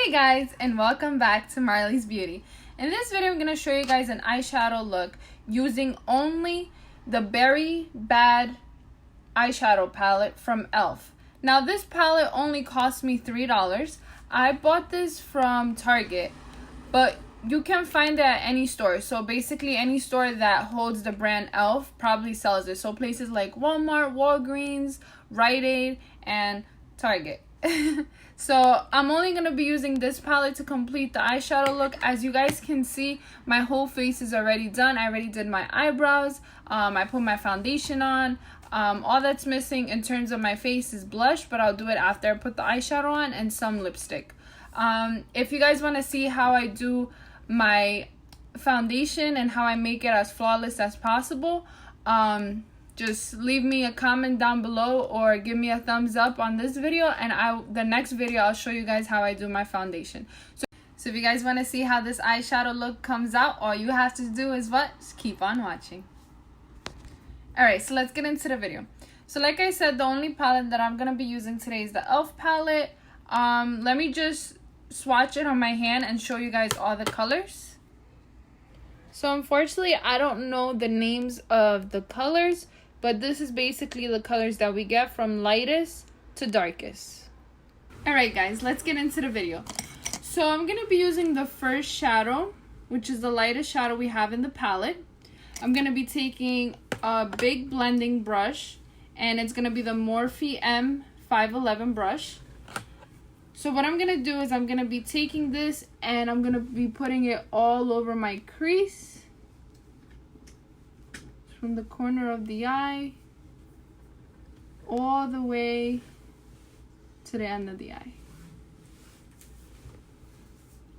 Hey guys, and welcome back to Marley's Beauty. In this video, I'm going to show you guys an eyeshadow look using only the Berry Bad eyeshadow palette from e.l.f. Now, this palette only cost me $3. I bought this from Target, but you can find it at any store. So basically, any store that holds the brand e.l.f. probably sells it. So places like Walmart, Walgreens, Rite Aid, and Target. So I'm only going to be using this palette to complete the eyeshadow look. As you guys can see, my whole face is already done. I already did my eyebrows. I put my foundation on. All that's missing in terms of my face is blush, but I'll do it after I put the eyeshadow on, and some lipstick. If you guys want to see how I do my foundation and how I make it as flawless as possible, just leave me a comment down below or give me a thumbs up on this video, and the next video I'll show you guys how I do my foundation. So if you guys want to see how this eyeshadow look comes out, all you have to do is what? Just keep on watching. Alright, so let's get into the video. So like I said, the only palette that I'm going to be using today is the e.l.f. palette. Let me just swatch it on my hand and show you guys all the colors. So unfortunately, I don't know the names of the colors, but this is basically the colors that we get from lightest to darkest. Alright guys, let's get into the video. So I'm going to be using the first shadow, which is the lightest shadow we have in the palette. I'm going to be taking a big blending brush, and it's going to be the Morphe M511 brush. So what I'm going to do is I'm going to be taking this and I'm going to be putting it all over my crease. From the corner of the eye all the way to the end of the eye.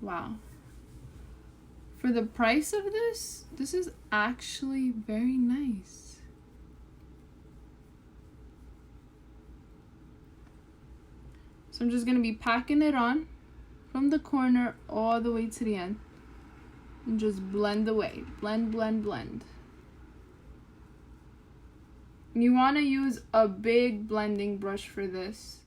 Wow. For the price of this is actually very nice. So I'm just going to be packing it on from the corner all the way to the end. And just blend away. Blend, blend, blend. You want to use a big blending brush for this.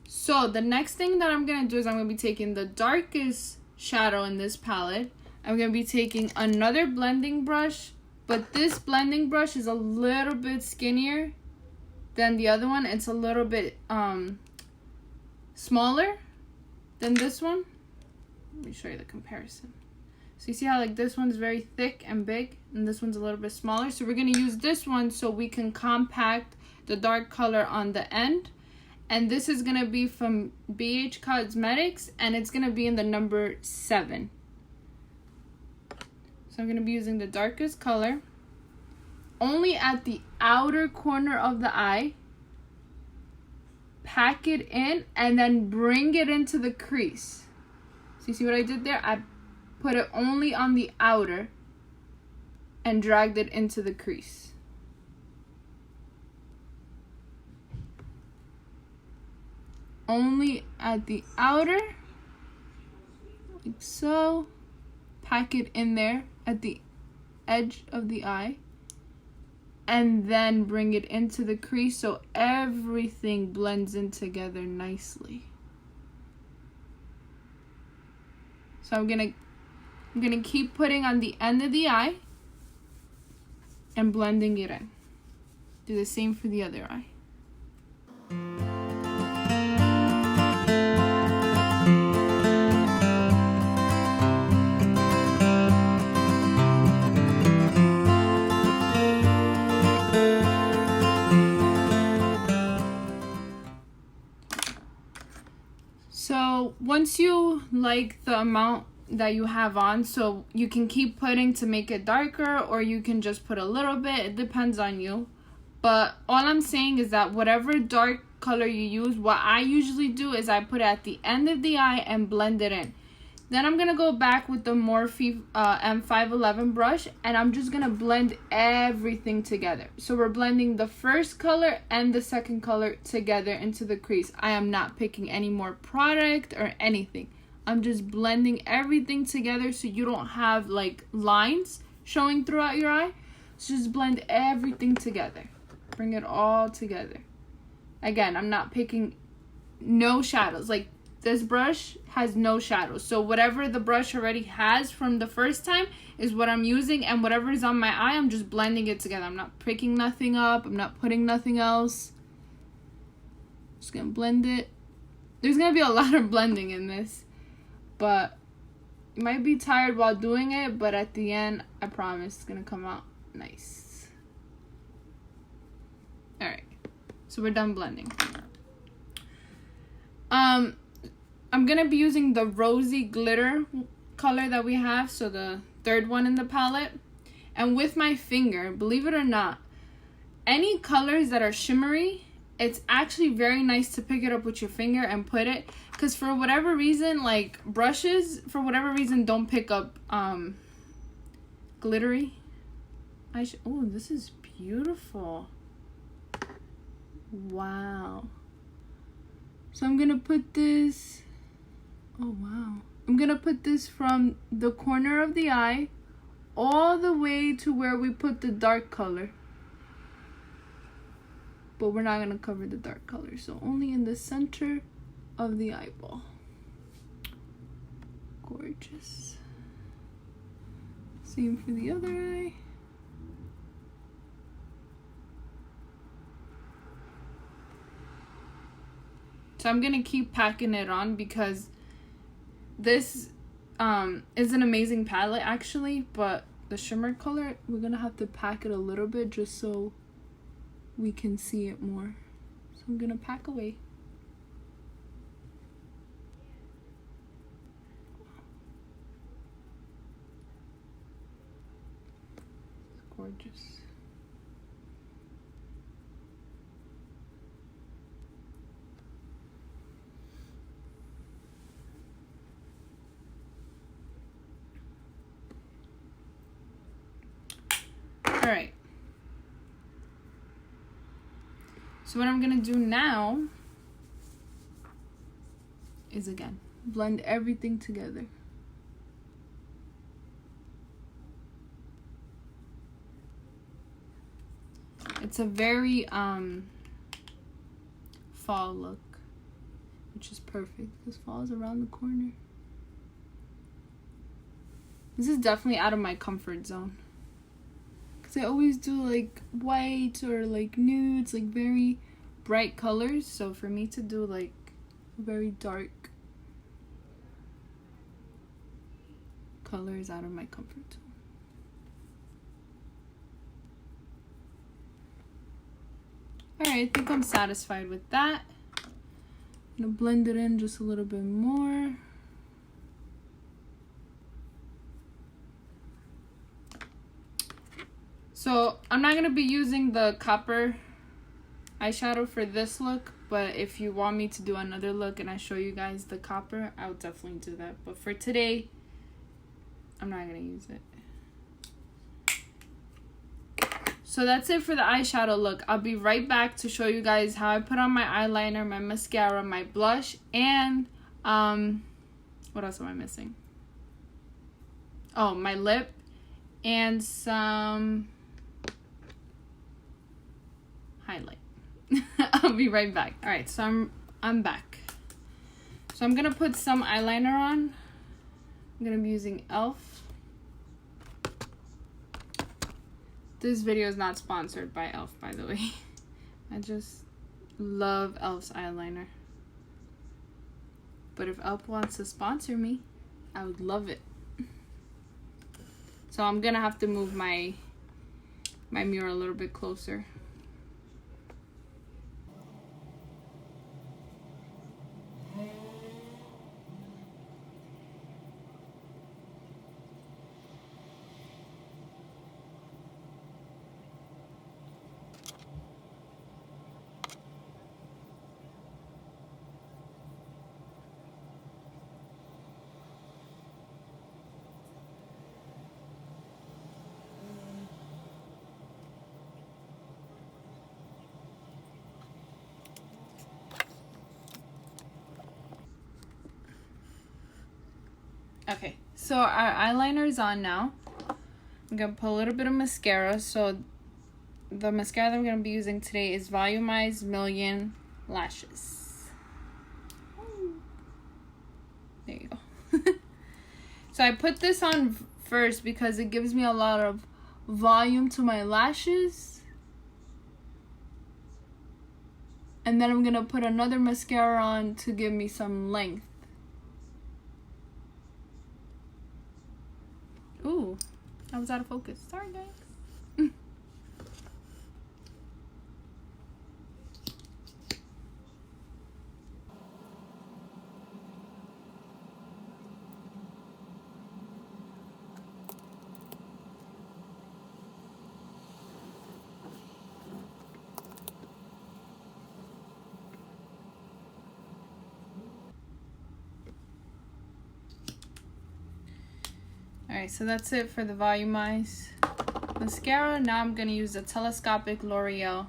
So the next thing that I'm going to do is I'm going to be taking the darkest shadow in this palette. I'm going to be taking another blending brush, but this blending brush is a little bit skinnier than the other one. It's a little bit smaller than this one. Let me show you the comparison. So you see how like this one's very thick and big, and this one's a little bit smaller. So we're going to use this one so we can compact the dark color on the end. And this is going to be from BH Cosmetics, and it's going to be in the number 7. So I'm going to be using the darkest color only at the outer corner of the eye. Pack it in and then bring it into the crease. So you see what I did there? I put it only on the outer and dragged it into the crease. Only at the outer, like so. Pack it in there at the edge of the eye, and then bring it into the crease so everything blends in together nicely. So I'm gonna keep putting on the end of the eye and blending it in. Do the same for the other eye. So once you like the amount that you have on, so you can keep putting to make it darker, or you can just put a little bit. It depends on you. But all I'm saying is that whatever dark color you use, what I usually do is I put it at the end of the eye and blend it in. Then I'm going to go back with the Morphe M511 brush, and I'm just going to blend everything together. So we're blending the first color and the second color together into the crease. I am not picking any more product or anything. I'm just blending everything together so you don't have like lines showing throughout your eye. So just blend everything together. Bring it all together. Again, I'm not picking no shadows. Like, this brush has no shadows. So whatever the brush already has from the first time is what I'm using. And whatever is on my eye, I'm just blending it together. I'm not picking nothing up. I'm not putting nothing else. Just going to blend it. There's going to be a lot of blending in this. But you might be tired while doing it. But at the end, I promise it's going to come out nice. Alright. So we're done blending. I'm going to be using the rosy glitter color that we have, so the third one in the palette. And with my finger, believe it or not, any colors that are shimmery, it's actually very nice to pick it up with your finger and put it. Because for whatever reason, like brushes, for whatever reason, don't pick up glittery. Oh, this is beautiful. Wow. So I'm going to put this... Oh, wow. I'm going to put this from the corner of the eye all the way to where we put the dark color. But we're not going to cover the dark color. So only in the center of the eyeball. Gorgeous. Same for the other eye. So I'm going to keep packing it on because this is an amazing palette actually, but the shimmer color, we're going to have to pack it a little bit just so we can see it more. So I'm going to pack away. It's gorgeous. Alright, so what I'm going to do now is, again, blend everything together. It's a very fall look, which is perfect because fall is around the corner. This is definitely out of my comfort zone. I always do like white or like nudes, like very bright colors. So for me to do like very dark colors out of my comfort zone. Alright, I think I'm satisfied with that. I'm gonna blend it in just a little bit more. So I'm not going to be using the copper eyeshadow for this look, but if you want me to do another look and I show you guys the copper, I'll definitely do that. But for today, I'm not going to use it. So that's it for the eyeshadow look. I'll be right back to show you guys how I put on my eyeliner, my mascara, my blush, and what else am I missing? Oh, my lip and some highlight. I'll be right back. Alright, so I'm back. So I'm gonna put some eyeliner on. I'm gonna be using e.l.f. This video is not sponsored by e.l.f., by the way. I just love e.l.f.'s eyeliner. But if e.l.f. wants to sponsor me, I would love it. So I'm gonna have to move my mirror a little bit closer. Okay, so our eyeliner is on now. I'm gonna put a little bit of mascara. So the mascara that I'm gonna be using today is Volumized Million Lashes. There you go. So I put this on first because it gives me a lot of volume to my lashes. And then I'm gonna put another mascara on to give me some length. Ooh, I was out of focus. Sorry, guys. Alright, so that's it for the Volumized mascara. Now I'm going to use the telescopic L'Oreal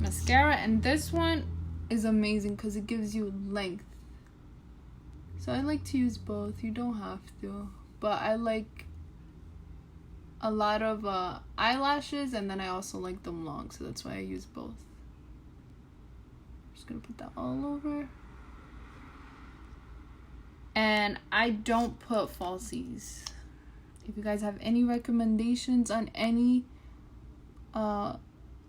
mascara. And this one is amazing because it gives you length. So I like to use both. You don't have to. But I like a lot of eyelashes, and then I also like them long. So that's why I use both. I'm just going to put that all over. And I don't put falsies. If you guys have any recommendations on any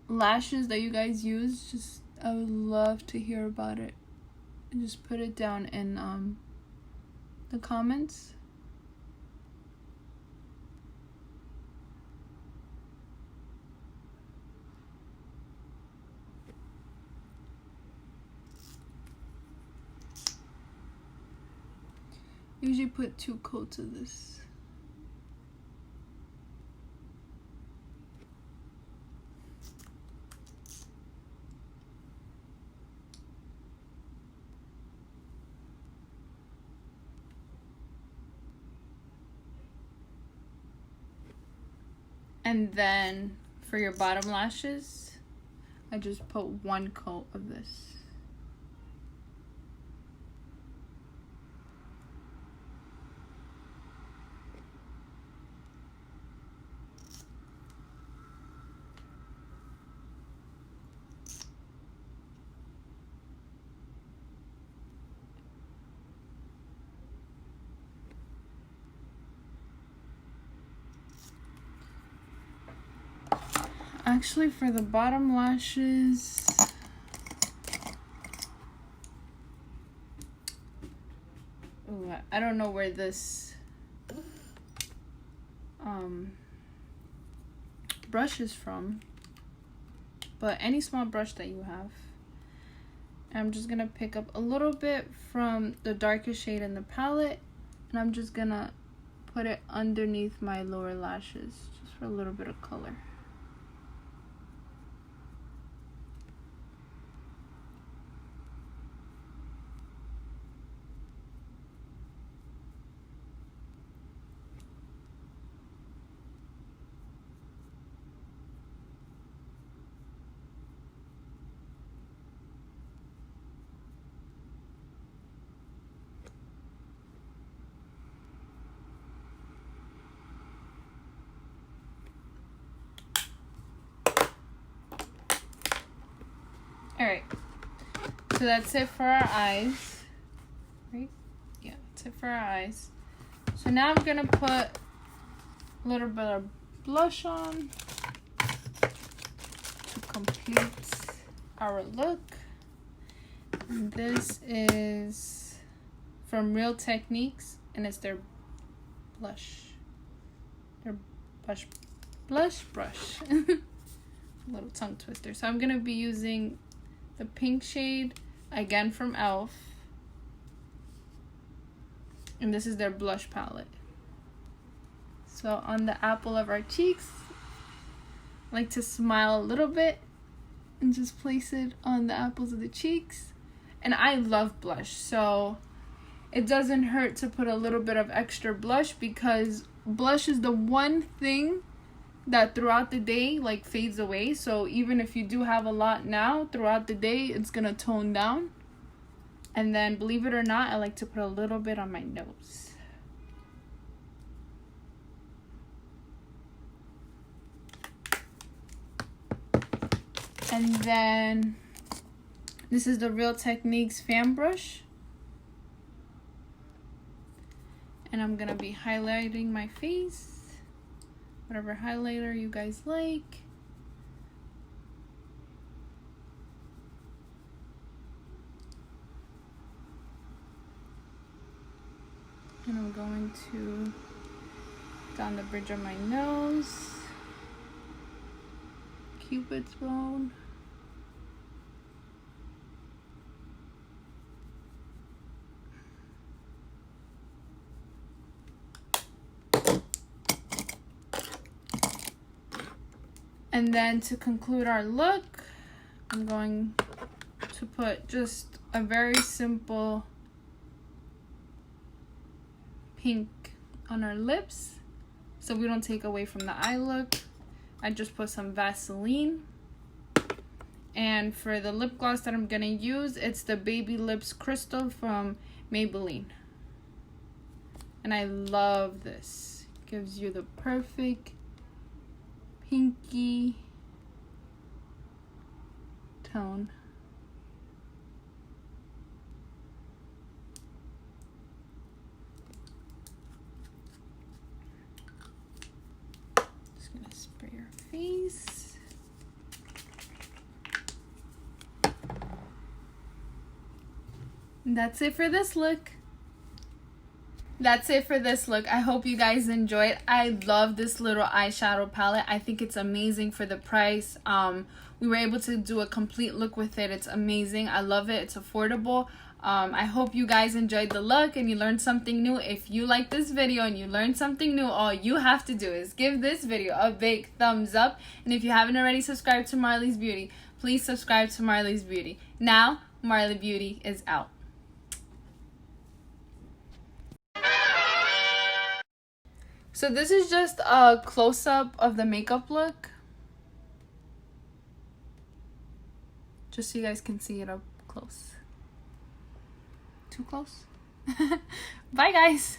lashes that you guys use, I would love to hear about it. And just put it down in the comments. Usually put 2 coats of this. And then for your bottom lashes, I just put 1 coat of this. Actually, for the bottom lashes, ooh, I don't know where this brush is from, but any small brush that you have. I'm just gonna pick up a little bit from the darkest shade in the palette, and I'm just gonna put it underneath my lower lashes just for a little bit of color. Alright, so that's it for our eyes, right? Yeah, that's it for our eyes. So now I'm gonna put a little bit of blush on to complete our look. And this is from Real Techniques, and it's their blush. Their blush brush. A little tongue twister. So I'm gonna be using the pink shade, again from e.l.f. And this is their blush palette. So on the apple of our cheeks, I like to smile a little bit and just place it on the apples of the cheeks. And I love blush, so it doesn't hurt to put a little bit of extra blush, because blush is the one thing that throughout the day like fades away. So even if you do have a lot now, throughout the day it's gonna tone down. And then, believe it or not, I like to put a little bit on my nose. And then, this is the Real Techniques fan brush. And I'm gonna be highlighting my face. Whatever highlighter you guys like. And I'm going to down the bridge of my nose, Cupid's bone. And then to conclude our look, I'm going to put just a very simple pink on our lips so we don't take away from the eye look. I just put some Vaseline. And for the lip gloss that I'm gonna use, it's the Baby Lips Crystal from Maybelline. And I love this. Gives you the perfect pinky tone. Just gonna spray your face. And that's it for this look. That's it for this look. I hope you guys enjoyed. I love this little eyeshadow palette. I think it's amazing for the price. We were able to do a complete look with it. It's amazing. I love it. It's affordable. I hope you guys enjoyed the look and you learned something new. If you like this video and you learned something new, all you have to do is give this video a big thumbs up. And if you haven't already subscribed to Marley's Beauty, please subscribe to Marley's Beauty. Now, Marley Beauty is out. So this is just a close-up of the makeup look. Just so you guys can see it up close. Too close? Bye, guys.